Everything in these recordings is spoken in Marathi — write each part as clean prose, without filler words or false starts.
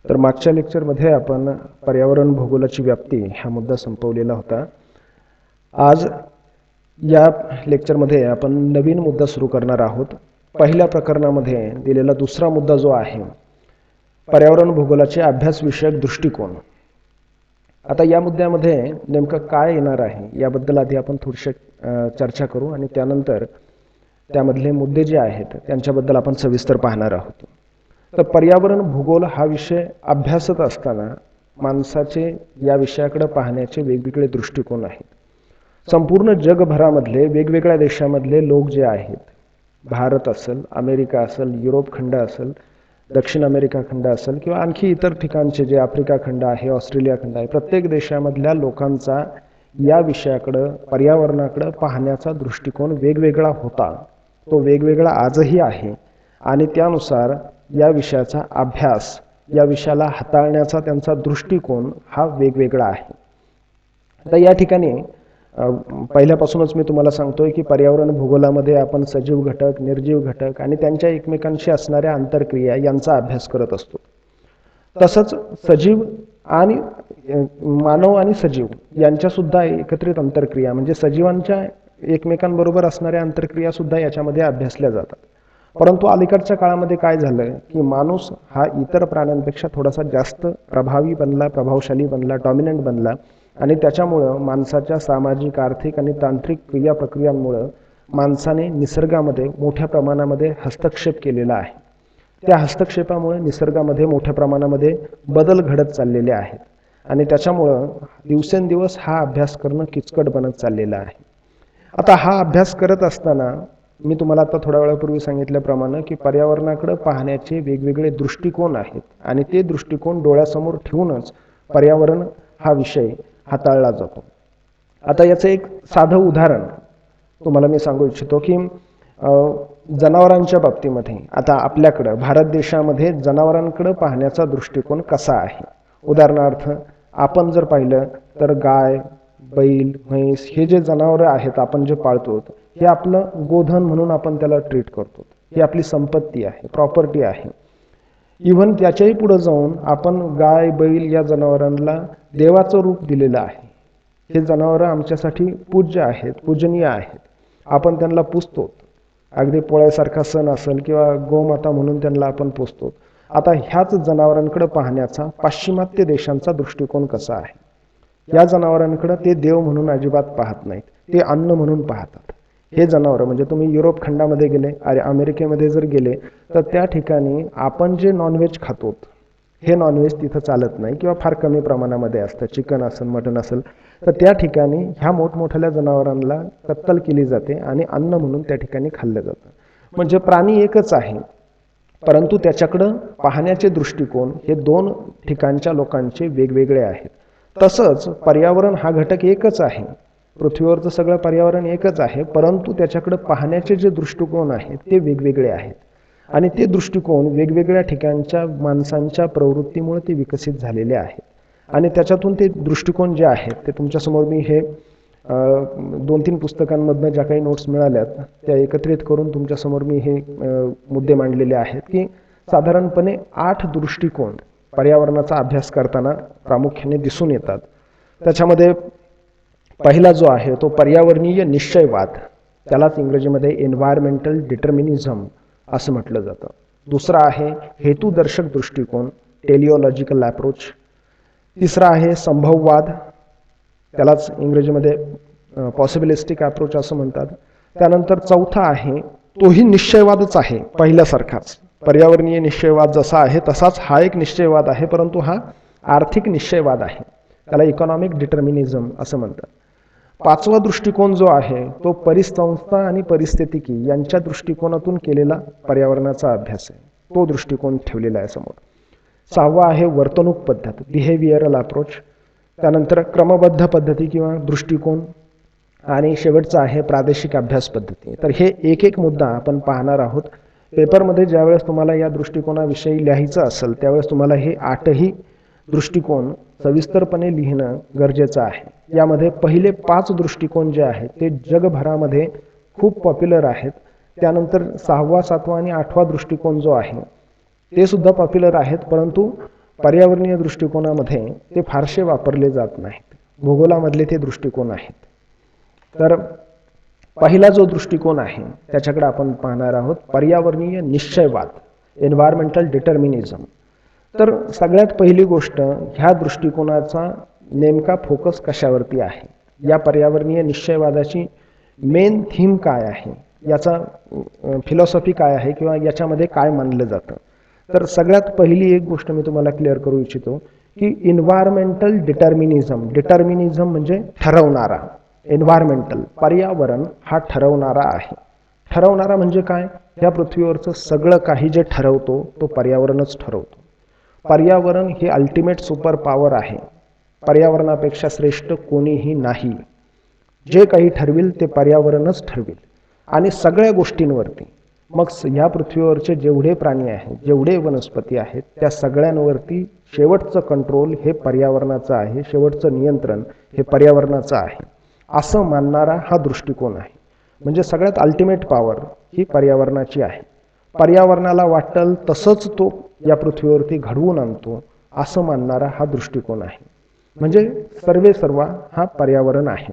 तर मागच्या लेक्चरमध्ये आपण पर्यावरण भूगोलाची व्याप्ती हा मुद्दा संपवलेला होता. आज या लेक्चरमध्ये आपण नवीन मुद्दा सुरू करणार आहोत. पहिल्या प्रकरणामध्ये दिलेला दुसरा मुद्दा जो आहे पर्यावरण भूगोलाचे अभ्यास विषयक दृष्टिकोन. आता या मुद्द्यामध्ये नेमकं काय येणार आहे याबद्दल आधी आपण थोडीशी चर्चा करू आणि त्यानंतर त्यामधले मुद्दे जे आहेत त्यांच्याबद्दल आपण सविस्तर पाहणार आहोत. तर पर्यावरण भूगोल हा विषय अभ्यासत असताना माणसाचे या विषयाकडे पाहण्याचे वेगवेगळे दृष्टिकोन आहेत. संपूर्ण जगभरामधले वेगवेगळ्या देशामधले लोक जे आहेत, भारत असेल, अमेरिका असेल, युरोप खंड असेल, दक्षिण अमेरिका खंड असेल किंवा आणखी इतर ठिकाणचे जे आफ्रिका खंड आहे, ऑस्ट्रेलिया खंड आहे, प्रत्येक देशामधल्या लोकांचा या विषयाकडं पर्यावरणाकडं पाहण्याचा दृष्टिकोन वेगवेगळा होता. तो वेगवेगळा आजही आहे आणि त्यानुसार या विषयाचा अभ्यास, या विषयाला हाताळण्याचा त्यांचा दृष्टिकोन हा वेगवेगळा आहे. आता या ठिकाणी पहिल्यापासूनच मी तुम्हाला सांगतोय की पर्यावरण भूगोलामध्ये आपण सजीव घटक, निर्जीव घटक आणि त्यांच्या एकमेकांशी असणाऱ्या आंतरक्रिया यांचा अभ्यास करत असतो. तसंच सजीव आणि मानव आणि सजीव यांच्या सुद्धा एकत्रित आंतरक्रिया म्हणजे सजीवांच्या एकमेकांबरोबर असणाऱ्या आंतरक्रिया सुद्धा याच्यामध्ये अभ्यासल्या जातात. परंतु अलीकडच्या काळामध्ये काय झालं की माणूस हा इतर प्राण्यांपेक्षा थोडासा जास्त प्रभावी बनला, प्रभावशाली बनला, डॉमिनंट बनला आणि त्याच्यामुळं माणसाच्या सामाजिक, आर्थिक आणि तांत्रिक क्रिया प्रक्रियांमुळं माणसाने निसर्गामध्ये मोठ्या प्रमाणामध्ये हस्तक्षेप केलेला आहे. त्या हस्तक्षेपामुळे निसर्गामध्ये मोठ्या प्रमाणामध्ये बदल घडत चाललेले आहेत आणि त्याच्यामुळं दिवसेंदिवस हा अभ्यास करणं किचकट बनत चाललेला आहे. आता हा अभ्यास करत असताना मी तुम्हाला आता थोड्या वेळापूर्वी सांगितल्याप्रमाणे की पर्यावरणाकडे पाहण्याचे वेगवेगळे दृष्टिकोन आहेत आणि ते दृष्टिकोन डोळ्यासमोर ठेवूनच पर्यावरण हा विषय हाताळला जातो. आता याचं एक साधं उदाहरण तुम्हाला मी सांगू इच्छितो की जनावरांच्या बाबतीमध्ये आता आपल्याकडं भारत देशामध्ये जनावरांकडे पाहण्याचा दृष्टिकोन कसा आहे. उदाहरणार्थ आपण जर पाहिलं तर गाय, बैल, म्हैस हे जे जनावरं आहेत आपण जे पाळतो हे आपलं गोधन म्हणून आपण त्याला ट्रीट करतो. ही आपली संपत्ती आहे, प्रॉपर्टी आहे. इव्हन त्याच्याही पुढे जाऊन आपण गाय, बैल या जनावरांना देवाचं रूप दिलेलं आहे. हे जनावरं आमच्यासाठी पूज्य आहेत, पूजनीय आहेत. आपण त्यांना पुजतो. अगदी पोळ्यासारखा सण असेल किंवा गोमाता म्हणून त्यांना आपण पुजतो. आता ह्याच जनावरांकडे पाहण्याचा पाश्चिमात्य देशांचा दृष्टिकोन कसा आहे. या जनावरांकडे ते देव म्हणून अजिबात पाहत नाहीत, ते अन्न म्हणून पाहतात. हे जनावर म्हणजे तुम्ही युरोप खंडामध्ये गेले, अमेरिकेमध्ये जर गेले तर त्या ठिकाणी आपण जे नॉनव्हेज खातो हे नॉनव्हेज तिथं चालत नाही किंवा फार कमी प्रमाणामध्ये असतं. चिकन असेल, मटण असेल तर त्या ठिकाणी ह्या मोठमोठ्या जनावरांना कत्तल केली जाते आणि अन्न म्हणून त्या ठिकाणी खाल्लं जातं. म्हणजे प्राणी एकच आहे परंतु त्याच्याकडं पाहण्याचे दृष्टिकोन हे दोन ठिकाणच्या लोकांचे वेगवेगळे आहेत. तसंच पर्यावरण हा घटक एकच आहे. पृथ्वीवरचं सगळं पर्यावरण एकच आहे परंतु त्याच्याकडे पाहण्याचे जे दृष्टिकोन आहेत ते वेगवेगळे आहेत आणि ते दृष्टिकोन वेगवेगळ्या ठिकाणच्या माणसांच्या प्रवृत्तीमुळे ते विकसित झालेले आहेत आणि त्याच्यातून ते दृष्टिकोन जे आहेत ते तुमच्यासमोर मी हे 2-3 पुस्तकांमधनं ज्या काही नोट्स मिळाल्यात त्या एकत्रित करून तुमच्यासमोर मी हे मुद्दे मांडलेले आहेत की साधारणपणे 8 दृष्टिकोन पर्यावरणाचा अभ्यास करताना प्रामुख्याने दिसून येतात. त्याच्यामध्ये पहिला जो आहे तो पर्यावरणीय निश्चयवाद, त्यालाच इंग्रजीमध्ये एन्व्हायरमेंटल डिटर्मिनिझम असं म्हटलं जातं. दुसरा आहे हेतुदर्शक दृष्टिकोन, टेलिओलॉजिकल अप्रोच. तिसरा आहे संभववाद, त्यालाच इंग्रजीमध्ये पॉसिबिलिस्टिक अप्रोच असं म्हणतात. त्यानंतर चौथा आहे तोही निश्चयवादच आहे पहिल्यासारखाच. पर्यावरणीय निश्चयवाद जसा आहे तसाच हा एक निश्चयवाद आहे परंतु हा आर्थिक निश्चयवाद आहे, त्याला इकॉनॉमिक डिटर्मिनिझम असं म्हणतात. पाचवा दृष्टिकोन जो आहे तो परिसंस्था आणि परिस्थितिकी यांच्या दृष्टिकोनातून केलेला पर्यावरणाचा अभ्यास आहे, तो दृष्टिकोन ठेवलेला आहे समोर. सहावा आहे वर्तणूक पद्धत, बिहेवियरल अप्रोच. त्यानंतर क्रमबद्ध पद्धती किंवा दृष्टिकोन आणि शेवटचा आहे प्रादेशिक अभ्यास पद्धती. तर हे एक एक मुद्दा आपण पाहणार आहोत. पेपरमध्ये ज्यावेळेस तुम्हाला या दृष्टिकोनाविषयी लिहायचं असेल त्यावेळेस तुम्हाला हे 8ही दृष्टिकोन सविस्तरपणे लिहिणं गरजेचं आहे. यामध्ये पहिले 5 दृष्टिकोन जे आहेत ते जगभरामध्ये खूप पॉप्युलर आहेत. त्यानंतर 6वा, 7वा आणि 8वा दृष्टिकोन जो आहे ते सुद्धा पॉप्युलर आहेत परंतु पर्यावरणीय दृष्टिकोनामध्ये ते फारसे वापरले जात नाहीत. भूगोलामधले ते दृष्टिकोन आहेत. तर पहिला जो दृष्टिकोन आहे त्याच्याकडे आपण पाहणार आहोत, पर्यावरणीय निश्चयवाद, एन्व्हायरमेंटल डिटर्मिनिझम. तर सगळ्यात पहिली गोष्ट, ह्या दृष्टिकोनाचा नेमका फोकस कशावरती आहे, या पर्यावरणीय निश्चयवादाची मेन थीम काय आहे, याचा फिलॉसॉफी काय आहे किंवा याच्यामध्ये काय मानलं जातं. तर सगळ्यात पहिली एक गोष्ट मी तुम्हाला क्लिअर करू इच्छितो की एन्व्हायरमेंटल डिटर्मिनिझम म्हणजे ठरवणारा. एन्व्हायरमेंटल, पर्यावरण हा ठरवणारा आहे. ठरवणारा म्हणजे काय, या पृथ्वीवरचं सगळं काही जे ठरवतो तो पर्यावरणच ठरवतो. पर्यावरण हे अल्टिमेट सुपर पॉवर आहे. पर्यावरणापेक्षा श्रेष्ठ कोणीही नाही. जे काही ठरविल ते पर्यावरणच ठरविल. आणि सगळ्या गोष्टींवरती, मग ह्या पृथ्वीवरचे जेवढे प्राणी आहेत, जेवढे वनस्पती आहेत, त्या सगळ्यांवरती शेवटचं कंट्रोल हे पर्यावरणाचं आहे, शेवटचं नियंत्रण हे पर्यावरणाचं आहे, असं मानणारा हा दृष्टिकोन आहे. म्हणजे सगळ्यात अल्टिमेट पॉवर ही पर्यावरणाची आहे. पर्यावरणाला वाटेल तसंच तो या पृथ्वीवरती घडवून आणतो, असं मानणारा हा दृष्टिकोन आहे. म्हणजे सर्वे सर्वा हा पर्यावरण आहे.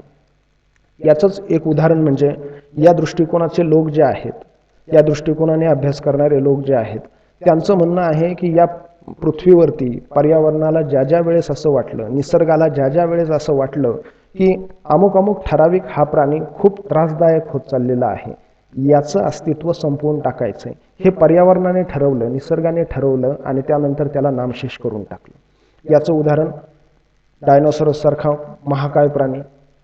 याचंच एक उदाहरण म्हणजे या दृष्टिकोनाचे लोक जे आहेत, या दृष्टिकोनाने अभ्यास करणारे लोक जे आहेत, त्यांचं म्हणणं आहे की या पृथ्वीवरती पर्यावरणाला ज्या ज्या वेळेस असं वाटलं, निसर्गाला ज्या ज्या वेळेस असं वाटलं की अमुक अमुक ठराविक हा प्राणी खूप त्रासदायक होत चाललेला आहे, याचं अस्तित्व संपवून टाकायचं आहे, हे पर्यावरणाने ठरवलं, निसर्गाने ठरवलं आणि त्यानंतर त्याला नामशेष करून टाकलं. याचं उदाहरण डायनोसॉरस सारखा महाकाय प्राणी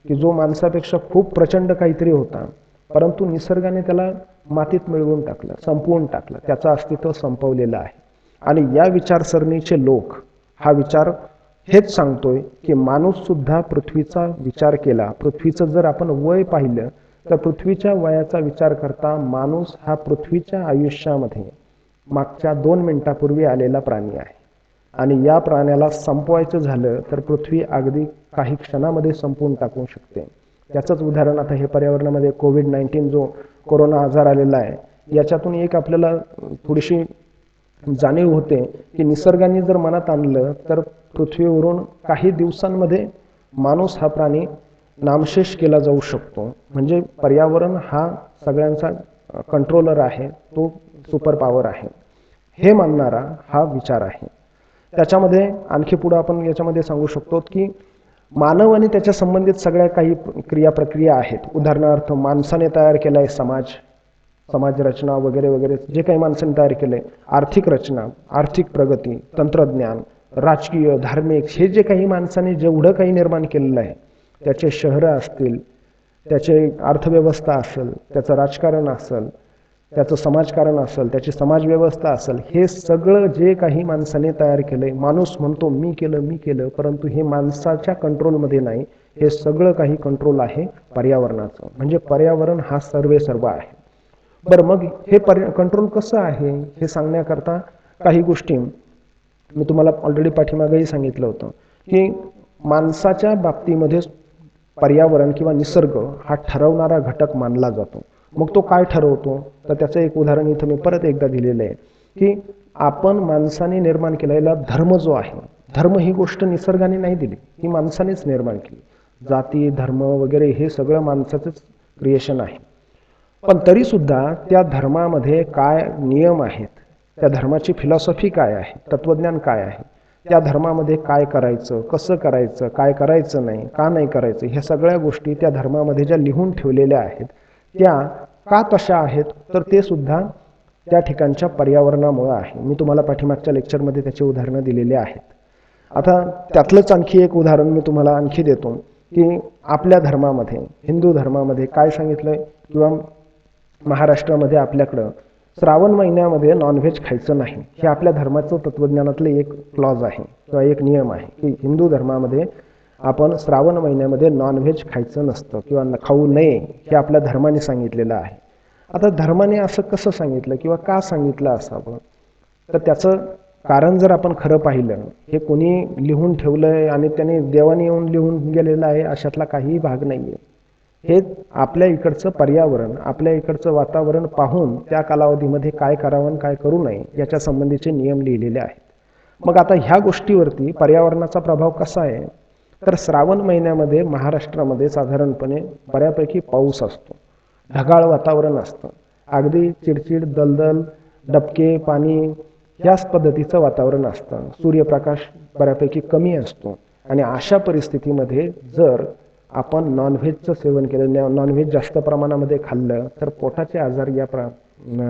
की जो माणसापेक्षा खूप प्रचंड काहीतरी होता, परंतु निसर्गाने त्याला मातीत मिळवून टाकलं, संपवून टाकलं, त्याचं अस्तित्व संपवलेलं आहे. आणि या विचारसरणीचे लोक हा विचार हेच सांगतोय की माणूस सुद्धा पृथ्वीचा विचार केला, पृथ्वीचं जर आपण वय पाहिलं तर पृथ्वीच्या वयाचा विचार करता माणूस हा पृथ्वीच्या आयुष्यामध्ये मागच्या 2 मिनिटापूर्वी आलेला प्राणी आहे. आणि या प्राण्याला संपवायचं झालं तर पृथ्वी अगदी काही क्षणामध्ये संपवून टाकू शकते. याचंच उदाहरण आता हे पर्यावरणामध्ये कोविड-19 जो कोरोना आजार आलेला आहे, याच्यातून एक आपल्याला थोडीशी जाणीव होते की निसर्गाने जर मनात आणलं तर पृथ्वीवरून काही दिवसांमध्ये माणूस हा प्राणी नामशेष केला जाऊ शकतो. म्हणजे पर्यावरण हा सगळ्यांचा कंट्रोलर आहे, तो सुपर पॉवर आहे, हे मानणारा हा विचार आहे. त्याच्यामध्ये आणखी पुढे आपण याच्यामध्ये सांगू शकतो की मानव आणि त्याच्या संबंधित सगळ्या काही क्रिया प्रक्रिया आहेत. उदाहरणार्थ माणसाने तयार केलाय समाज रचना वगैरे वगैरे, जे काही माणसाने तयार केलंय, आर्थिक रचना, आर्थिक प्रगती, तंत्रज्ञान, राजकीय, धार्मिक, हे जे काही माणसाने जेवढं काही निर्माण केलेलं आहे, त्याचे शहरं असतील, त्याचे अर्थव्यवस्था असेल, त्याचं राजकारण असेल, त्याचं समाजकारण असेल, त्याची समाजव्यवस्था असेल, हे सगळं जे काही माणसाने तयार केलंय, माणूस म्हणतो मी केलं, परंतु हे माणसाच्या कंट्रोलमध्ये नाही, हे सगळं काही कंट्रोल आहे पर्यावरणाचं. म्हणजे पर्यावरण हा सर्वे सर्व आहे. बरं, मग हे कंट्रोल कसं आहे हे सांगण्याकरता काही गोष्टी मी तुम्हाला ऑलरेडी पाठीमागेही सांगितलं होतं की माणसाच्या बाबतीमध्ये पर्यावरण किंवा निसर्ग हा ठरवणारा घटक मानला जातो. मग तो काय ठरवतो, तर त्याचं एक उदाहरण इथं मी परत एकदा दिलेलं आहे की आपण माणसाने निर्माण केलेला धर्म जो आहे, धर्म ही गोष्ट निसर्गाने नाही दिली, ही माणसानेच निर्माण केली. जाती, धर्म वगैरे हे सगळं माणसाचंच क्रिएशन आहे. पण तरी सुद्धा त्या धर्मामध्ये काय नियम आहेत, त्या धर्माची फिलॉसॉफी काय आहे, तत्वज्ञान काय आहे, त्या धर्मामध्ये काय करायचं, कसं करायचं, काय करायचं नाही, का नाही करायचं, ह्या सगळ्या गोष्टी त्या धर्मामध्ये ज्या लिहून ठेवलेल्या आहेत, त्या का तशा आहेत, तर ते सुद्धा त्या ठिकाणच्या पर्यावरणामुळे आहे. मी तुम्हाला पाठीमागच्या लेक्चरमध्ये त्याची उदाहरणं दिलेली आहेत. आता त्यातलंच आणखी एक उदाहरण मी तुम्हाला आणखी देतो की आपल्या धर्मामध्ये, हिंदू धर्मामध्ये काय सांगितलंय, किंवा महाराष्ट्रामध्ये आपल्याकडं श्रावण महिन्यामध्ये नॉनव्हेज खायचं नाही, हे आपल्या धर्माचं तत्वज्ञानातलं एक क्लॉज आहे किंवा एक नियम आहे की हिंदू धर्मामध्ये आपण श्रावण महिन्यामध्ये नॉनव्हेज खायचं नसतं किंवा खाऊ नये, हे आपल्या धर्माने सांगितलेलं आहे. आता धर्माने असं कसं सांगितलं किंवा का सांगितलं असावं, तर त्याचं कारण जर आपण खरं पाहिलं, हे कोणी लिहून ठेवलंय आणि त्याने देवाने येऊन लिहून गेलेलं आहे अशातला काहीही भाग नाहीये. हे आपल्या इकडचं पर्यावरण, आपल्या इकडचं वातावरण पाहून त्या कालावधीमध्ये काय करावं काय करू नये याच्या संबंधीचे नियम लिहिलेले आहेत. मग आता ह्या गोष्टीवरती पर्यावरणाचा प्रभाव कसा आहे, तर श्रावण महिन्यामध्ये महाराष्ट्रामध्ये साधारणपणे बऱ्यापैकी पाऊस असतो, ढगाळ वातावरण असतं, अगदी चिडचिड, दलदल, डबके, पाणी याच पद्धतीचं वातावरण असतं, सूर्यप्रकाश बऱ्यापैकी कमी असतो. आणि अशा परिस्थितीमध्ये जर आपण नॉनव्हेजचं सेवन केलं, नॉनव्हेज जास्त प्रमाणामध्ये खाल्लं, तर पोटाचे आजार या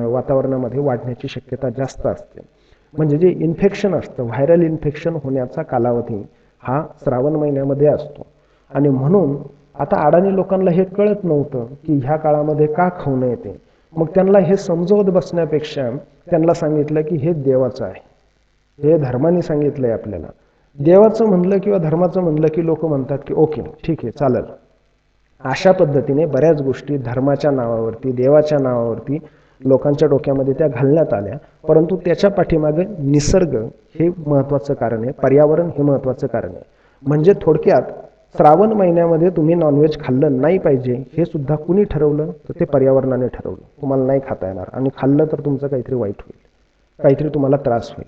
वातावरणामध्ये वाढण्याची शक्यता जास्त असते. म्हणजे जे इन्फेक्शन असतं, व्हायरल इन्फेक्शन होण्याचा कालावधी हा श्रावण महिन्यामध्ये असतो. आणि म्हणून आता अडाणी लोकांना हे कळत नव्हतं की ह्या काळामध्ये का खाऊ नये ते. मग त्यांना हे समजवत बसण्यापेक्षा त्यांना सांगितलं की हे देवाचं आहे, हे धर्माने सांगितलंय आपल्याला. देवाचं म्हणलं किंवा धर्माचं म्हणलं की लोक म्हणतात की ओके ठीक आहे चालेल. अशा पद्धतीने बऱ्याच गोष्टी धर्माच्या नावावरती, देवाच्या नावावरती लोकांच्या डोक्यामध्ये त्या घालण्यात आल्या. परंतु त्याच्या पाठीमागे निसर्ग हे महत्त्वाचं कारण आहे, पर्यावरण हे महत्त्वाचं कारण आहे. म्हणजे थोडक्यात श्रावण महिन्यामध्ये तुम्ही नॉनव्हेज खाल्लं नाही पाहिजे हे सुद्धा कुणी ठरवलं, तर ते पर्यावरणाने ठरवलं. तुम्हाला नाही खाता येणार आणि खाल्लं तर तुमचं काहीतरी वाईट होईल, काहीतरी तुम्हाला त्रास होईल.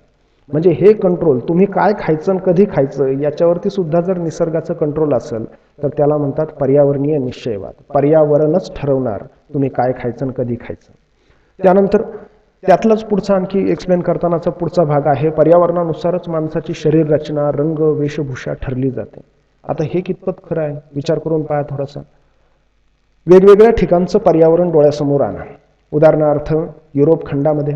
म्हणजे हे कंट्रोल, तुम्ही काय खायचं आणि कधी खायचं याच्यावरती सुद्धा जर निसर्गाचं कंट्रोल असेल तर त्याला म्हणतात पर्यावरणीय निश्चयवाद. पर्यावरणच ठरवणार तुम्ही काय खायचं आणि कधी खायचं. त्यानंतर त्यातलाच पुढचा आणखी एक्सप्लेन करतानाचा पुढचा भाग आहे, पर्यावरणानुसारच माणसाची शरीर रचना, रंग, वेशभूषा ठरली जाते. आता हे कितपत खरं आहे विचार करून पहा थोडासा. वेगवेगळ्या ठिकाणचं पर्यावरण डोळ्यासमोर आणा. उदाहरणार्थ युरोप खंडामध्ये,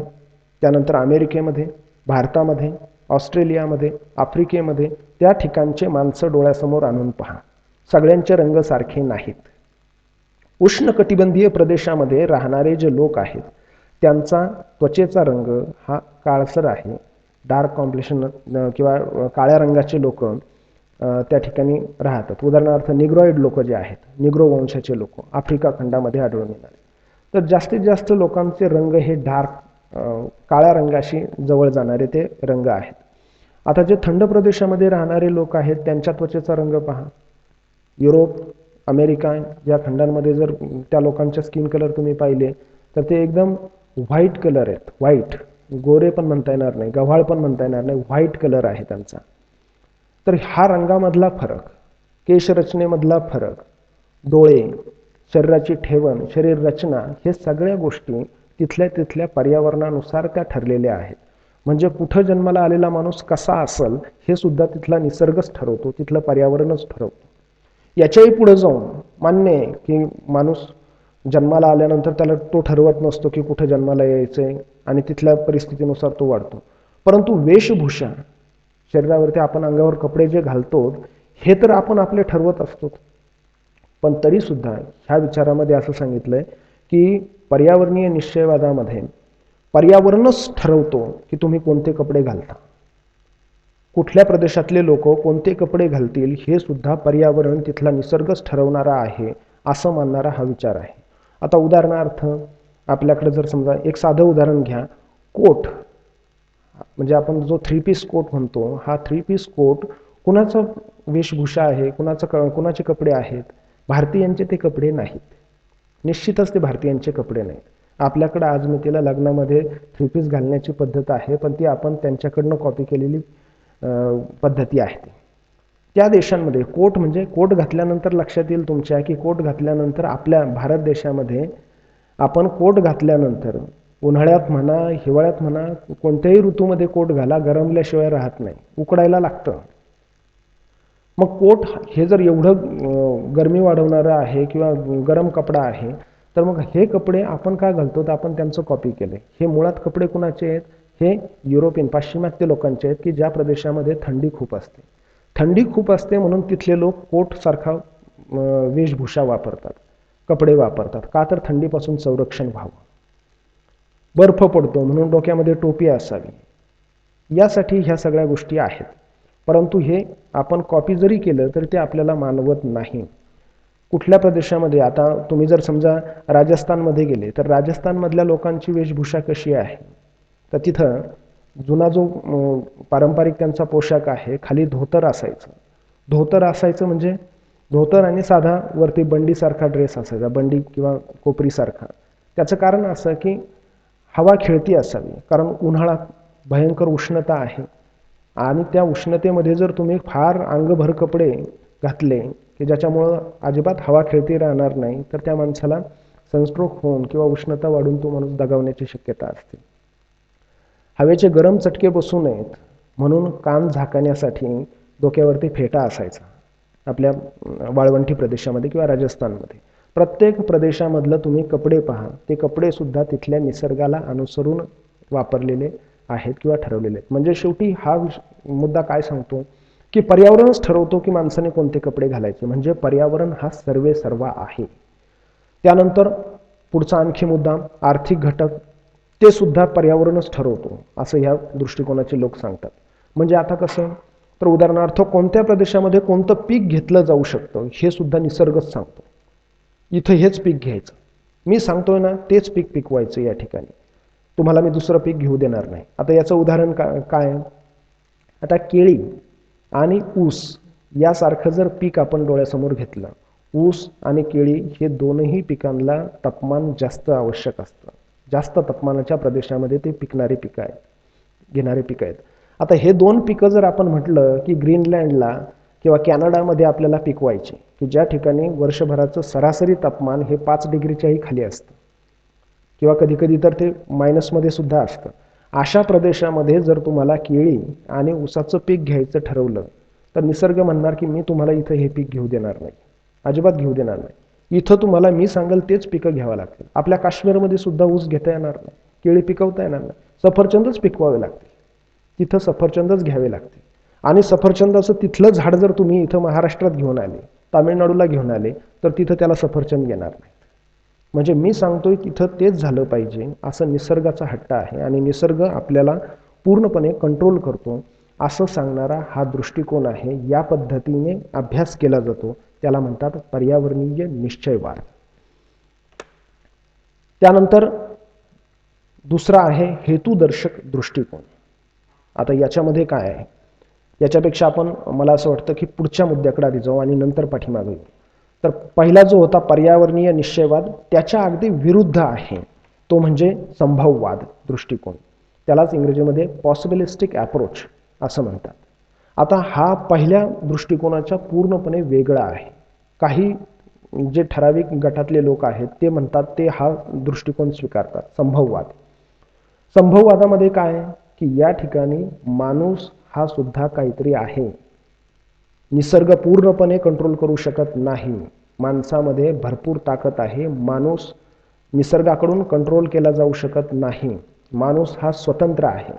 त्यानंतर अमेरिकेमध्ये, भारतामध्ये, ऑस्ट्रेलियामध्ये, आफ्रिकेमध्ये त्या ठिकाणचे माणसं डोळ्यासमोर आणून पहा. सगळ्यांचे रंग सारखे नाहीत. उष्णकटिबंधीय प्रदेशामध्ये राहणारे जे लोक आहेत त्यांचा त्वचेचा रंग हा काळसर आहे, डार्क कॉम्प्लेक्शन किंवा काळ्या रंगाचे लोक त्या ठिकाणी राहतात. उदाहरणार्थ निग्रॉइड लोक जे आहेत, निग्रो वंशाचे लोक आफ्रिका खंडामध्ये आढळून येतात. तर जास्तीत जास्त लोकांचे रंग हे डार्क काळ्या रंगाशी जवळ जाणारे ते रंग आहेत. आता जे थंड प्रदेशामध्ये राहणारे लोक आहेत त्यांच्या त्वचेचा रंग पहा. युरोप, अमेरिका या खंडांमध्ये जर त्या लोकांचे स्किन कलर तुम्ही पाहिले तर ते एकदम व्हाईट कलर आहेत. व्हाईट, गोरे पण म्हणता येणार नाही, गव्हाळ पण म्हणता येणार नाही, व्हाईट कलर आहे त्यांचा. तर हा रंगामधला फरक, केशरचनेमधला फरक, डोळे, शरीराची ठेवण, शरीर रचना, हे सगळ्या गोष्टी तिथल्या पर्यावरणानुसार त्या ठरलेल्या आहेत. म्हणजे कुठं जन्माला आलेला माणूस कसा असेल हे सुद्धा तिथला निसर्गच ठरवतो, तिथलं पर्यावरणच ठरवतो. याच्याही पुढे जाऊन मान्य आहे की माणूस जन्माला आल्यानंतर त्याला तो ठरवत नसतो की कुठं जन्माला यायचंय आणि तिथल्या परिस्थितीनुसार तो वाढतो. परंतु वेशभूषा, शरीरावरती आपण अंगावर कपडे जे घालतो हे तर आपण आपले ठरवत असतो. पण तरी सुद्धा ह्या विचारामध्ये असं सांगितलंय की पर्यावरणीय निश्चयवादामध्ये पर्यावरणच ठरवतो की तुम्ही कोणते कपडे घालता. कुठल्या प्रदेशातले लोक कोणते कपडे घालतील हे सुद्धा पर्यावरण, तिथला निसर्गच ठरवणारा आहे असं मानणारा हा विचार आहे. आता उदाहरणार्थ आपल्याकडे जर समजा एक साधं उदाहरण घ्या, कोट, म्हणजे आपण जो 3 पीस कोट म्हणतो, हा 3 पीस कोट कुणाचा वेशभूषा आहे, कुणाचे कपडे आहेत? भारतीयांचे ते कपडे नाहीत. निश्चितच ते भारतीयांचे कपडे नाहीत. आपल्याकडे आजमितीला लग्नामध्ये 3 पीस घालण्याची पद्धत आहे, पण ती आपण त्यांच्याकडनं कॉपी केलेली पद्धती आहे. त्या देशांमध्ये कोट म्हणजे कोट घातल्यानंतर लक्षात येईल तुमच्या की कोट घातल्यानंतर आपल्या भारत देशामध्ये आपण कोट घातल्यानंतर उन्हाळ्यात म्हणा, हिवाळ्यात म्हणा, कोणत्याही ऋतूमध्ये कोट घाला, गरमल्याशिवाय राहत नाही, उकडायला लागतं. मग कोट हे जर एवढं गरमी वाढवणारं आहे किंवा गरम कपडा आहे तर मग हे कपडे आपण का घालतो, तर आपण त्यांचं कॉपी केले. हे मुळात कपडे कुणाचे आहेत? हे युरोपियन, पाश्चिमात्य लोकांचे आहेत की ज्या प्रदेशामध्ये थंडी खूप असते. थंडी खूप असते म्हणून तिथले लोक कोट सारखा वेशभूषा वापरतात, कपडे वापरतात. का तर थंडीपासून संरक्षण व्हावं. बर्फ पडतो म्हणून डोक्यामध्ये टोपी असावी, यासाठी ह्या सगळ्या गोष्टी आहेत. परंतु हे आपण कॉपी जरी केलं तरी ते आपल्याला मानवत नाही. कुठल्या प्रदेशामध्ये, आता तुम्ही जर समजा राजस्थानमध्ये गेले तर राजस्थानमधल्या लोकांची वेशभूषा कशी आहे, तर तिथं जुना जो पारंपरिक त्यांचा पोशाख आहे, खाली धोतर असायचं. धोतर असायचं म्हणजे धोतर आणि साधा वरती बंडीसारखा ड्रेस असायचा, बंडी किंवा कोपरीसारखा. त्याचं कारण असं की हवा खेळती असावी, कारण उन्हाळा भयंकर उष्णता आहे आणि त्या उष्णतेमध्ये जर तुम्ही फार अंगभर कपडे घातले की ज्याच्यामुळं अजिबात हवा खेळती राहणार नाही, तर त्या माणसाला सनस्ट्रोक होऊन किंवा उष्णता वाढून तो माणूस दगावण्याची शक्यता असते. हवेचे गरम चटके बसू नयेत म्हणून कान झाकण्यासाठी डोक्यावरती फेटा असायचा आपल्या वाळवंटी प्रदेशामध्ये किंवा राजस्थानमध्ये. प्रत्येक प्रदेशामधलं तुम्ही कपडे पहा, ते कपडे सुद्धा तिथल्या निसर्गाला अनुसरून वापरलेले आहेत किंवा ठरवलेले आहेत. म्हणजे शेवटी हा मुद्दा काय सांगतो की पर्यावरणच ठरवतो की माणसाने कोणते कपडे घालायचे. म्हणजे पर्यावरण हा सर्वे सर्वा आहे. त्यानंतर पुढचा आणखी मुद्दा आर्थिक घटक, ते सुद्धा पर्यावरणच ठरवतो असं ह्या दृष्टिकोनाचे लोक सांगतात. म्हणजे आता कसं, तर उदाहरणार्थ कोणत्या प्रदेशामध्ये कोणतं पीक घेतलं जाऊ शकतं हे सुद्धा निसर्गच सांगतो. इथं हेच पीक घ्यायचं, मी सांगतोय ना तेच पीक पिकवायचं या ठिकाणी, तुम्हाला मी दुसरं पीक घेऊ देणार नाही. आता याचं उदाहरण काय, आता केळी आणि ऊस यासारखं जर पीक आपण डोळ्यासमोर घेतलं, ऊस आणि केळी हे दोनही पिकांना तापमान जास्त आवश्यक असतं. जास्त तापमानाच्या प्रदेशामध्ये ते पिकणारे पिकं आहेत, घेणारे पिकं आहेत. आता हे दोन पिकं जर आपण म्हटलं की ग्रीनलँडला किंवा कॅनडामध्ये आपल्याला पिकवायचे, की ज्या ठिकाणी वर्षभराचं सरासरी तापमान हे 5 डिग्रीच्याही खाली असतं किंवा कधी कधी तर ते मायनसमध्ये सुद्धा असतं, अशा प्रदेशामध्ये जर तुम्हाला केळी आणि ऊसाचं पीक घ्यायचं ठरवलं तर निसर्ग म्हणणार की मी तुम्हाला इथं हे पीक घेऊ देणार नाही, अजिबात घेऊ देणार नाही. इथं तुम्हाला मी सांगेल तेच पिकं घ्यावं लागतील. आपल्या काश्मीरमध्ये सुद्धा ऊस घेता येणार नाही, केळी पिकवता येणार नाही, सफरचंदच पिकवावे लागतील. तिथं सफरचंदच घ्यावे लागतील. आणि सफरचंदाचं तिथलं झाड जर तुम्ही इथं महाराष्ट्रात घेऊन आले, तामिळनाडूला घेऊन आले, तर तिथं त्याला सफरचंद येणार नाही. म्हणजे मी सांगतोय तिथं तेच झालं पाहिजे असं निसर्गाचा हट्ट आहे आणि निसर्ग आपल्याला पूर्णपणे कंट्रोल करतो असं सांगणारा हा दृष्टिकोन आहे. या पद्धतीने अभ्यास केला जातो, त्याला म्हणतात पर्यावरणीय निश्चयवाद. त्यानंतर दुसरा आहे हेतुदर्शक दृष्टिकोन. आता याच्यामध्ये काय आहे, याच्यापेक्षा आपण, मला असं वाटतं की पुढच्या मुद्द्याकडे आधी जाऊ आणि नंतर पाठीमागे येऊ. तर पहिला जो होता पर्यावरणीय निश्चयवाद, त्याच्या अगदी विरुद्ध आहे तो म्हणजे संभववाद दृष्टिकोन. त्यालाच इंग्रजीमध्ये पॉसिबिलिस्टिक अप्रोच असं म्हणतात. आता हा पहिल्या दृष्टिकोनाच्या पूर्णपणे वेगळा आहे. काही जे ठराविक गटातले लोक आहेत ते म्हणतात, ते हा दृष्टिकोन स्वीकारतात, संभववाद. संभववादामध्ये काय की या ठिकाणी माणूस हा सुद्धा काहीतरी आहे, निसर्ग पूर्णपणे कंट्रोल करू शकत नाही, माणसामध्ये भरपूर ताकद आहे, माणूस निसर्गाकडून कंट्रोल केला जाऊ शकत नाही, माणूस हा स्वतंत्र आहे,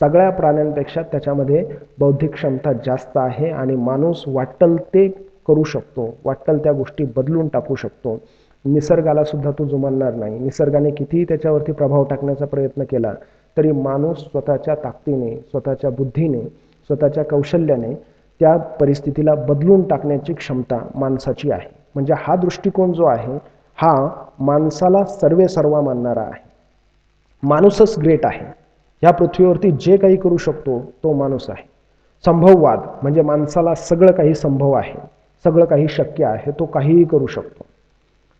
सगळ्या प्राण्यांपेक्षा त्याच्यामध्ये बौद्धिक क्षमता जास्त आहे आणि माणूस वाटेल ते करू शकतो, वाटेल त्या गोष्टी बदलून टाकू शकतो. निसर्गाला सुद्धा तो जुमानणार नाही. निसर्गाने कितीही त्याच्यावरती प्रभाव टाकण्याचा प्रयत्न केला तरी माणूस स्वतःच्या ताकदीने, स्वतःच्या बुद्धीने, स्वतःच्या कौशल्याने त्या परिस्थितीला बदलून टाकण्याची क्षमता माणसाची आहे. म्हणजे हा दृष्टिकोन जो आहे हा माणसाला सर्वे सर्वा मानणारा आहे. माणूसच ग्रेट आहे, ह्या पृथ्वीवरती जे काही करू शकतो तो माणूस आहे. संभववाद म्हणजे माणसाला सगळं काही संभव आहे, सगळं काही शक्य आहे, तो काहीही करू शकतो,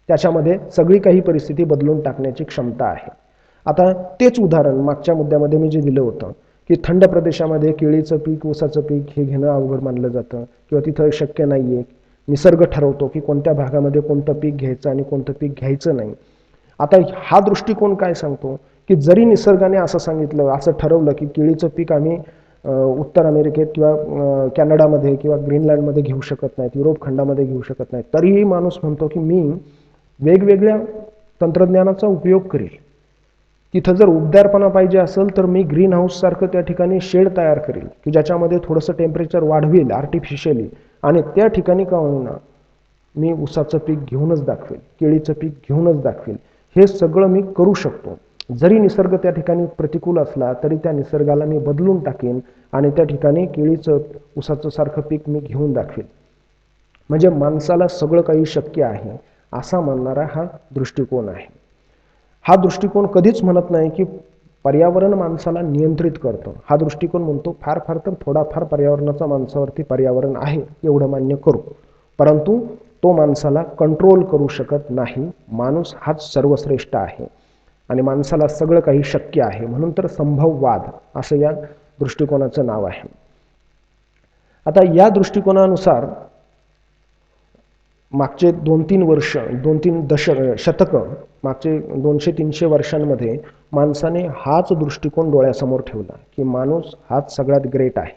त्याच्यामध्ये सगळी काही परिस्थिती बदलून टाकण्याची क्षमता आहे. आता तेच उदाहरण मागच्या मुद्द्यामध्ये मी जे दिलं होतं की थंड प्रदेशामध्ये केळीचं पीक, ऊसाचं पीक हे घेणं अवघड मानलं जातं किंवा तिथं शक्य नाही आहे, निसर्ग ठरवतो की कोणत्या भागामध्ये कोणतं पीक घ्यायचं आणि कोणतं पीक घ्यायचं नाही. आता हा दृष्टिकोन काय सांगतो की जरी निसर्गाने असं सांगितलं, असं ठरवलं की केळीचं पीक आम्ही उत्तर अमेरिकेत किंवा कॅनडामध्ये किंवा ग्रीनलँडमध्ये घेऊ शकत नाहीत, युरोप खंडामध्ये घेऊ शकत नाहीत, तरीही माणूस म्हणतो की मी वेगवेगळ्या तंत्रज्ञानाचा उपयोग करेल. तिथं जर उबदारपणा पाहिजे असेल तर मी ग्रीन हाऊस सारखं त्या ठिकाणी शेड तयार करेल की ज्याच्यामध्ये थोडंसं टेम्परेचर वाढवेल आर्टिफिशियली, आणि त्या ठिकाणी का होईना मी ऊसाचं पीक घेऊनच दाखवेल, केळीचं पीक घेऊनच दाखवेल. हे सगळं मी करू शकतो. जरी निसर्ग त्या ठिकाणी प्रतिकूल असला तरी त्या निसर्गाला मी बदलून टाकेन आणि त्या ठिकाणी केळीचं, ऊसाचं सारखं पीक मी घेऊन दाखवेल. म्हणजे माणसाला सगळं काही शक्य आहे असा मानणारा हा दृष्टिकोन आहे. हा दृष्टिकोन कधीच म्हणत नाही की पर्यावरण माणसाला नियंत्रित करतं. हा दृष्टिकोन म्हणतो फार फार तर थोडाफार पर्यावरणाचा माणसावरती पर्यावरण आहे एवढं मान्य करू, परंतु तो माणसाला कंट्रोल करू शकत नाही. माणूस हाच सर्वश्रेष्ठ आहे आणि माणसाला सगळं काही शक्य आहे. म्हणून तर संभववाद असं या दृष्टिकोनाचं नाव आहे. आता या दृष्टिकोनानुसार मागचे 2-3 वर्ष 2-3 शतकं मागचे 200-300 वर्षांमध्ये माणसाने हाच दृष्टिकोन डोळ्यासमोर ठेवला की माणूस हाच सगळ्यात ग्रेट आहे.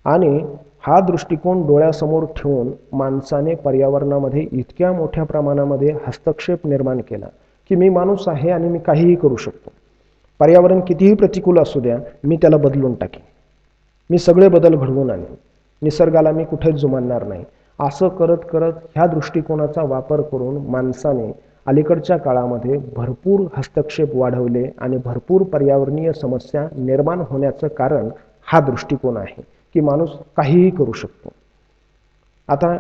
आणि हा दृष्टिकोन डोळ्यासमोर ठेवून माणसाने पर्यावरणामध्ये इतक्या मोठ्या प्रमाणामध्ये हस्तक्षेप निर्माण केला की मी माणूस आहे आणि मी काहीही करू शकतो. पर्यावरण कितीही प्रतिकूल असू द्या, मी त्याला बदलून टाकेन, मी सगळे बदल घडवून आणेन, निसर्गाला मी कुठेच जुमानणार नाही. असं करत करत ह्या दृष्टिकोनाचा वापर करून माणसाने अलीकडच्या काळामध्ये भरपूर हस्तक्षेप वाढवले आणि भरपूर पर्यावरणीय समस्या निर्माण होण्याचं कारण हा दृष्टिकोन आहे की माणूस काहीही करू शकतो. आता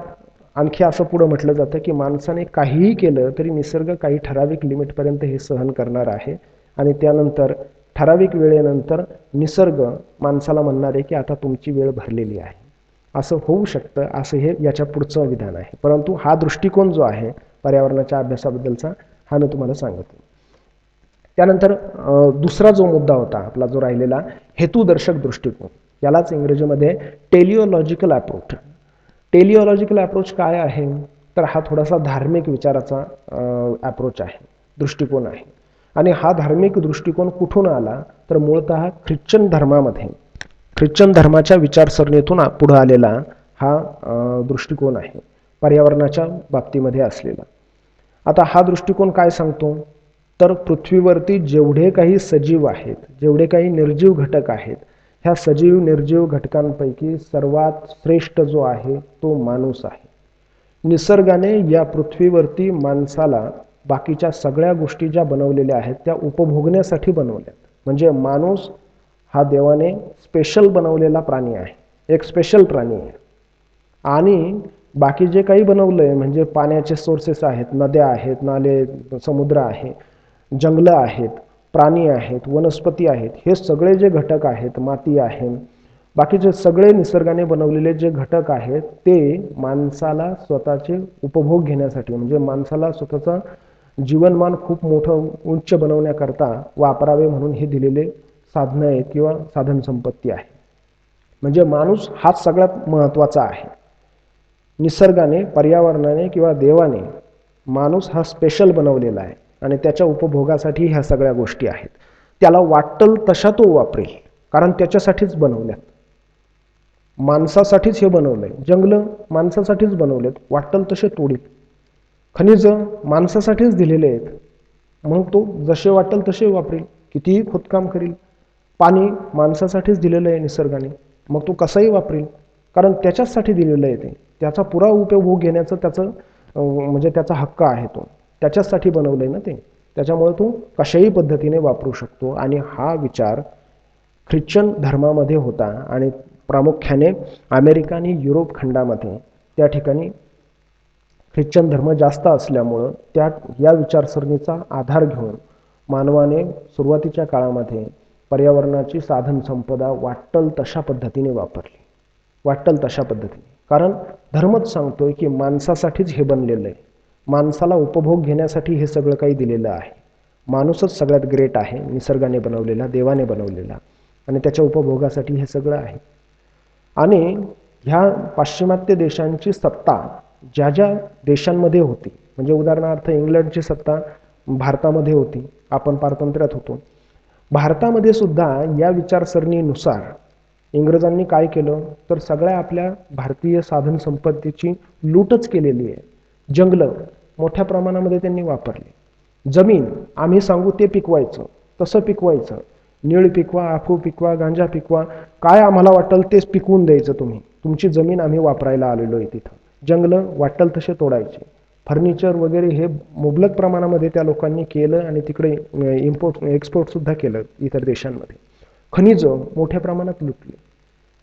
आणखी असं पुढं म्हटलं जातं की माणसाने काहीही केलं तरी निसर्ग काही ठराविक लिमिटपर्यंत हे सहन करणार आहे आणि त्यानंतर ठराविक वेळेनंतर निसर्ग माणसाला म्हणणार आहे की आता तुमची वेळ भरलेली आहे. असं होऊ शकतं, असं हे याच्या पुढचं विधान आहे. परंतु हा दृष्टिकोन जो आहे पर्यावरणाच्या अभ्यासाबद्दलचा, हा मी तुम्हाला सांगतो. त्यानंतर दुसरा जो मुद्दा होता आपला जो राहिलेला, हेतुदर्शक दृष्टिकोन, यालाच इंग्रजीमध्ये टेलिओलॉजिकल अप्रोच. टेलिओलॉजिकल अप्रोच काय आहे तर हा थोडासा धार्मिक विचाराचा अप्रोच आहे, दृष्टिकोन आहे. आणि हा धार्मिक दृष्टिकोन कुठून आला तर मूळतः ख्रिश्चन धर्मामध्ये, ख्रिश्चन धर्माच्या विचारसरणीतून पुढे आलेला हा दृष्टिकोन आहे पर्यावरणाच्या बाबतीमध्ये असलेला. आता हा दृष्टिकोन काय सांगतो तर पृथ्वीवरती जेवढे काही सजीव आहेत, जेवढे काही निर्जीव घटक आहेत, ह्या सजीव निर्जीव घटकांपैकी सर्वात श्रेष्ठ जो आहे तो माणूस आहे. निसर्गाने या पृथ्वीवरती माणसाला बाकीच्या सगळ्या गोष्टी ज्या बनवलेल्या आहेत त्या उपभोगण्यासाठी बनवल्यात. म्हणजे माणूस हा देवाने स्पेशल बनवलेला प्राणी आहे, एक स्पेशल प्राणी आहे. आणि बाकी जे काही बनवलंय म्हणजे पाण्याचे सोर्सेस आहेत, नद्या आहेत, नाले, समुद्र आहे, जंगलं आहेत, प्राणी आहेत, वनस्पती आहेत, हे सगळे जे घटक आहेत, माती आहे, बाकीचे सगळे निसर्गाने बनवलेले जे घटक आहेत ते माणसाला स्वतःचे उपभोग घेण्यासाठी, म्हणजे माणसाला स्वतःचं जीवनमान खूप मोठं उच्च बनवण्याकरता वापरावे म्हणून हे दिलेले साधनं आहेत किंवा साधन संपत्ती आहे. म्हणजे माणूस हाच सगळ्यात महत्त्वाचा आहे. निसर्गाने, पर्यावरणाने किंवा देवाने माणूस हा स्पेशल बनवलेला आहे आणि त्याच्या उपभोगासाठी ह्या सगळ्या गोष्टी आहेत. त्याला वाटेल तशा तो वापरेल, कारण त्याच्यासाठीच बनवल्यात, माणसासाठीच हे बनवलंय. जंगलं माणसासाठीच बनवलेत, वाटेल तसे तोडील. खनिज माणसासाठीच दिलेले आहेत, मग तो जसे वाटेल तसे वापरेल, कितीही खोदकाम करील. पाणी माणसासाठीच दिलेलं आहे निसर्गाने, मग तो कसाही वापरेल, कारण त्याच्याचसाठी दिलेलं आहे ते, त्याचा पुरा उपभोग घेण्याचं त्याचं म्हणजे त्याचा हक्क आहे, तो त्याच्याचसाठी बनवलं आहे ना ते, त्याच्यामुळे तो कशाही पद्धतीने वापरू शकतो. आणि हा विचार ख्रिश्चन धर्मामध्ये होता आणि प्रामुख्याने अमेरिका आणि युरोप खंडामध्ये त्या ठिकाणी ख्रिश्चन धर्म जास्त असल्यामुळं या विचारसरणीचा आधार घेऊन मानवाने सुरुवातीच्या काळामध्ये पर्यावरणाची साधन संपदा वाटेल तशा पद्धतीने वापरली, वाटेल तशा पद्धतीने. कारण धर्मच सांगतोय की माणसासाठीच हे बनलेलं आहे, माणसाला उपभोग घेण्यासाठी हे सगळं काही दिलेलं आहे. माणूसच सगळ्यात ग्रेट आहे, निसर्गाने बनवलेला, देवाने बनवलेला, आणि त्याच्या उपभोगासाठी हे सगळं आहे. आणि ह्या पाश्चिमात्य देशांची सत्ता ज्या ज्या देशांमध्ये होती, म्हणजे उदाहरणार्थ इंग्लंडची सत्ता भारतामध्ये होती, आपण पारतंत्र्यात होतो. भारतामध्ये सुद्धा या विचारसरणीनुसार इंग्रजांनी काय केलं तर सगळ्या आपल्या भारतीय साधन संपत्तीची लूटच केलेली आहे. जंगलं मोठ्या प्रमाणामध्ये त्यांनी वापरली. जमीन आम्ही सांगू ते पिकवायचं, तसं पिकवायचं, नीळ पिकवा, आफू पिकवा, गांजा पिकवा, काय आम्हाला वाटेल तेच पिकवून द्यायचं तुम्ही, तुमची जमीन आम्ही वापरायला आलेलो आहे तिथं. जंगलं वाटेल तसे तोडायचे. फर्निचर वगैरे हे मुबलक प्रमाणामध्ये त्या लोकांनी केलं आणि तिकडे इम्पोर्ट एक्सपोर्ट सुद्धा केलं इतर देशांमध्ये. खनिज मोठ्या प्रमाणात लुटली.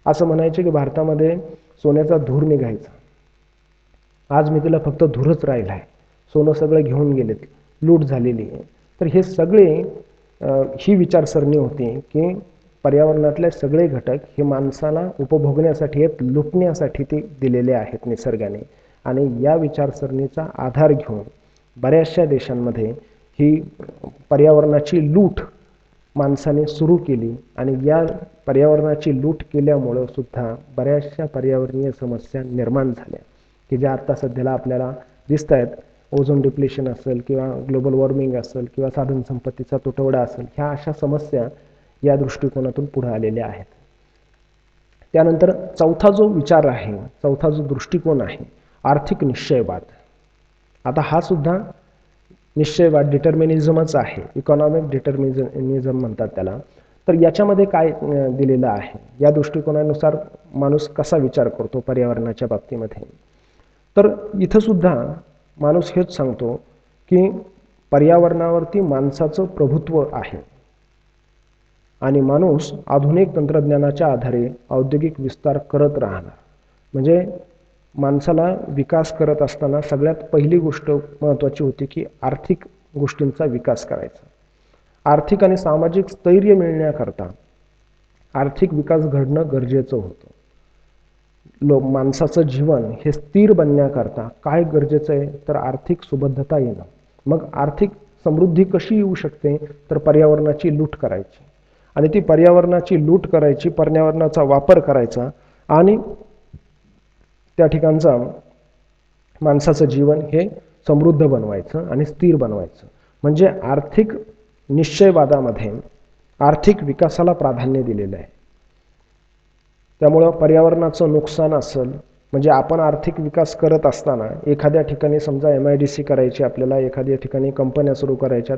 असं म्हणायचे की भारतामध्ये सोन्याचा धूर निघायचा, आज मी तिला फक्त धूरच राहिला आहे, सोनं सगळं घेऊन गेलेत, लूट झालेली आहे. तर हे सगळे ही विचारसरणी होती की पर्यावरणातले सगळे घटक हे माणसाला उपभोगण्यासाठी आहेत, लुटण्यासाठी ते दिलेले आहेत निसर्गाने. आणि या विचारसरणीचा आधार घेऊन बऱ्याचशा देशांमध्ये ही पर्यावरणाची लूट माणसाने सुरू केली आणि या पर्यावरणाची लूट केल्यामुळं सुद्धा बऱ्याचशा पर्यावरणीय समस्या निर्माण झाल्या की ज्या आत्ता सध्याला आपल्याला दिसत आहेत. ओझोन डिप्लेशन असेल किंवा ग्लोबल वॉर्मिंग असेल किंवा साधन संपत्तीचा तुटवडा असेल, ह्या अशा समस्या या दृष्टिकोनातून पुढे आलेल्या आहेत. त्यानंतर चौथा जो विचार आहे, चौथा जो दृष्टिकोन आहे, आर्थिक निश्चयवाद. आता हा सुद्धा निश्चयवाद डिटर्मिनिझमच आहे, इकॉनॉमिक डिटर्मिनिझम म्हणतात त्याला. तर याच्यामध्ये काय दिलेलं आहे, या दृष्टिकोनानुसार माणूस कसा विचार करतो पर्यावरणाच्या बाबतीमध्ये. तर इथं सुद्धा माणूस हेच सांगतो की पर्यावरणावरती माणसाचं प्रभुत्व आहे आणि माणूस आधुनिक तंत्रज्ञानाच्या आधारे औद्योगिक विस्तार करत राहणार. म्हणजे माणसाला विकास करत असताना सगळ्यात पहिली गोष्ट महत्त्वाची होती की आर्थिक गोष्टींचा विकास करायचा. आर्थिक आणि सामाजिक स्थैर्य मिळण्याकरता आर्थिक विकास घडणं गरजेचं होतं. माणसाचं जीवन हे स्थिर बनण्याकरता काय गरजेचं आहे, तर आर्थिक सुबद्धता येणं. मग आर्थिक समृद्धी कशी येऊ शकते, तर पर्यावरणाची लूट करायची आणि ती पर्यावरणाची लूट करायची, पर्यावरणाचा वापर करायचा आणि त्या ठिकाणचा माणसाचं जीवन हे समृद्ध बनवायचं आणि स्थिर बनवायचं. म्हणजे आर्थिक निश्चयवादामध्ये आर्थिक विकासाला प्राधान्य दिलेलं आहे. त्यामुळं पर्यावरणाचं नुकसान असेल, म्हणजे आपण आर्थिक विकास करत असताना एखाद्या ठिकाणी समजा MIDC करायची, आपल्याला एखाद्या ठिकाणी कंपन्या सुरू करायच्यात,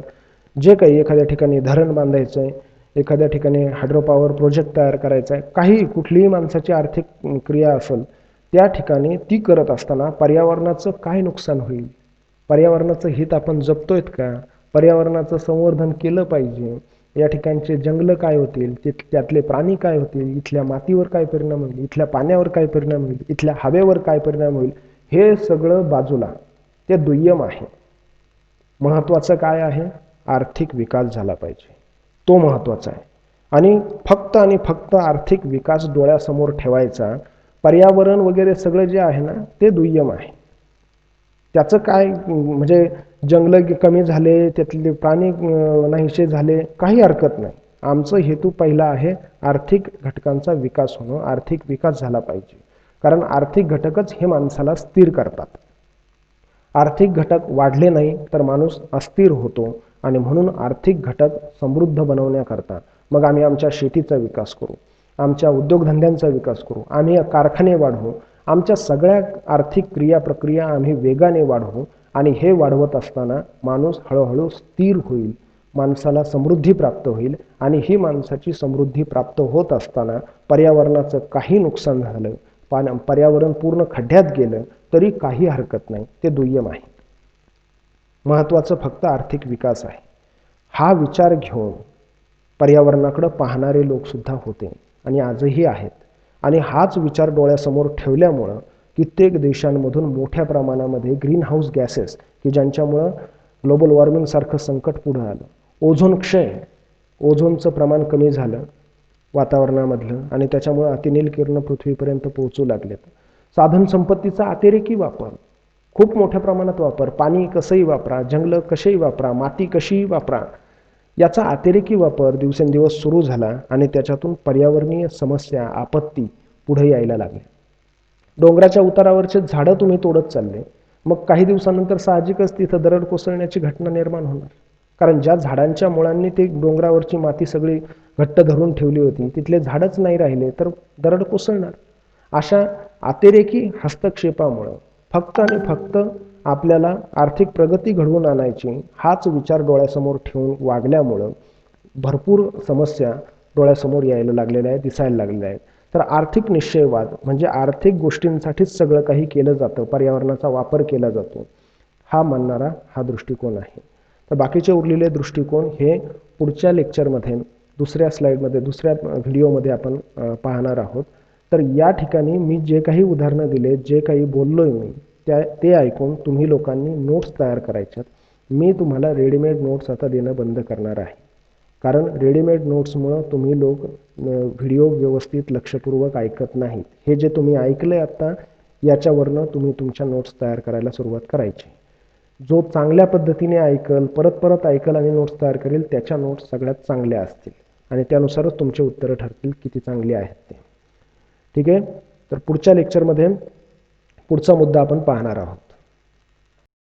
जे काही एखाद्या ठिकाणी धरण बांधायचं आहे, एखाद्या ठिकाणी हायड्रो पॉवर प्रोजेक्ट तयार करायचा आहे, काही कुठलीही माणसाची आर्थिक क्रिया असेल, त्या ठिकाणी ती करत असताना पर्यावरणाचं काय नुकसान होईल, पर्यावरणाचं हित आपण जपतोय का, पर्यावरणाचं संवर्धन केलं पाहिजे, या ठिकाणचे जंगलं काय होतील, त्यातले प्राणी काय होतील, इथल्या मातीवर काय परिणाम होईल, इथल्या पाण्यावर काय परिणाम होईल, इथल्या हवेवर काय परिणाम होईल, हे सगळं बाजूला, ते दुय्यम आहे. महत्त्वाचं काय आहे, आर्थिक विकास झाला पाहिजे, तो महत्त्वाचा आहे. आणि फक्त आर्थिक विकास डोळ्यासमोर ठेवायचा, पर्यावरण वगैरे सगळं जे आहे ना ते दुय्यम आहे. त्याचं काय म्हणजे जंगल कमी झाले, त्यातले प्राणी नाहीसे झाले, काही हरकत नाही. आमचं हेतू पहिला आहे आर्थिक घटकांचा विकास होणं, आर्थिक विकास झाला पाहिजे. कारण आर्थिक घटकच हे माणसाला स्थिर करतात. आर्थिक घटक वाढले नाही तर माणूस अस्थिर होतो आणि म्हणून आर्थिक घटक समृद्ध बनवण्याकरता मग आम्ही आमच्या शेतीचा विकास करू, आमच्या उद्योगधंद्यांचा विकास करू, आम्ही कारखाने वाढवू, आमच्या सगळ्या आर्थिक क्रिया प्रक्रिया आम्ही वेगाने वाढवू आणि हे वाढवत असताना माणूस हळूहळू स्थिर होईल, माणसाला समृद्धी प्राप्त होईल आणि ही माणसाची समृद्धी प्राप्त होत असताना पर्यावरणाचं काही नुकसान झालं, पर्यावरण पूर्ण खड्ड्यात गेलं तरी काही हरकत नाही, ते दुय्यम आहे. महत्त्वाचं फक्त आर्थिक विकास आहे. हा विचार घेऊन पर्यावरणाकडे पाहणारे लोकसुद्धा होते आणि आजही आहेत. आणि हाच विचार डोळ्यासमोर ठेवल्यामुळं कित्येक देशांमधून मोठ्या प्रमाणामध्ये ग्रीन हाऊस गॅसेस की ज्यांच्यामुळं ग्लोबल वॉर्मिंगसारखं संकट पुढं आलं, ओझोन क्षय, ओझोनचं प्रमाण कमी झालं वातावरणामधलं आणि त्याच्यामुळं अतिनील किरणं पृथ्वीपर्यंत पोहोचू लागलेत. साधन संपत्तीचा अतिरेकी वापर, खूप मोठ्या प्रमाणात वापर, पाणी कसंही वापरा, जंगलं कसेही वापरा, माती कशीही वापरा, याचा अतिरेकी वापर दिवसेंदिवस सुरू झाला आणि त्याच्यातून पर्यावरणीय समस्या, आपत्ती पुढे यायला लागल्या. डोंगराच्या उतारावरचे झाडं तुम्ही तोडत चालले, मग काही दिवसानंतर साहजिकच तिथं दरड कोसळण्याची घटना निर्माण होणार. कारण ज्या झाडांच्या मुळांनी ते डोंगरावरची माती सगळी घट्ट धरून ठेवली होती, तिथले झाडच नाही राहिले तर दरड कोसळणार. अशा अतिरेकी हस्तक्षेपामुळं फक्त आणि फक्त आपल्याला आर्थिक प्रगती घडवून आणायची हाच विचार डोळ्यासमोर ठेवून वागल्यामुळं भरपूर समस्या डोळ्यासमोर यायला लागलेल्या आहेत, दिसायला लागलेल्या आहेत. तर आर्थिक निश्चयवाद म्हणजे आर्थिक गोष्टींसाठीच सगळं काही केलं जातं, पर्यावरणाचा वापर केला जातो, हा मानणारा हा दृष्टिकोन आहे. तर बाकीचे उरलेले दृष्टिकोन हे पुढच्या लेक्चरमध्ये दुसऱ्या स्लाईडमध्ये दुसऱ्या व्हिडिओमध्ये आपण पाहणार आहोत. तर या ठिकाणी मी जे काही उदाहरणं दिले, जे काही बोललोय मी ते ऐकून तुम्ही लोकांनी नोट्स तयार करायच्यात. मी तुम्हाला रेडीमेड नोट्स आता देणं बंद करणार आहे. कारण रेडीमेड नोट्समुळं तुम्ही लोक व्हिडिओ व्यवस्थित लक्षपूर्वक ऐकत नाहीत. हे जे तुम्ही ऐकलंय आत्ता, याच्यावरनं तुम्ही तुमच्या नोट्स तयार करायला सुरुवात करायची. जो चांगल्या पद्धतीने ऐकल, परत परत ऐकल आणि नोट्स तयार करेल, त्याच्या नोट्स सगळ्यात चांगल्या असतील आणि त्यानुसारच तुमचे उत्तरं ठरतील किती चांगली आहेत ते. ठीक आहे. तर पुढच्या लेक्चरमध्ये पुढचा मुद्दा आपण पाहणार आहोत.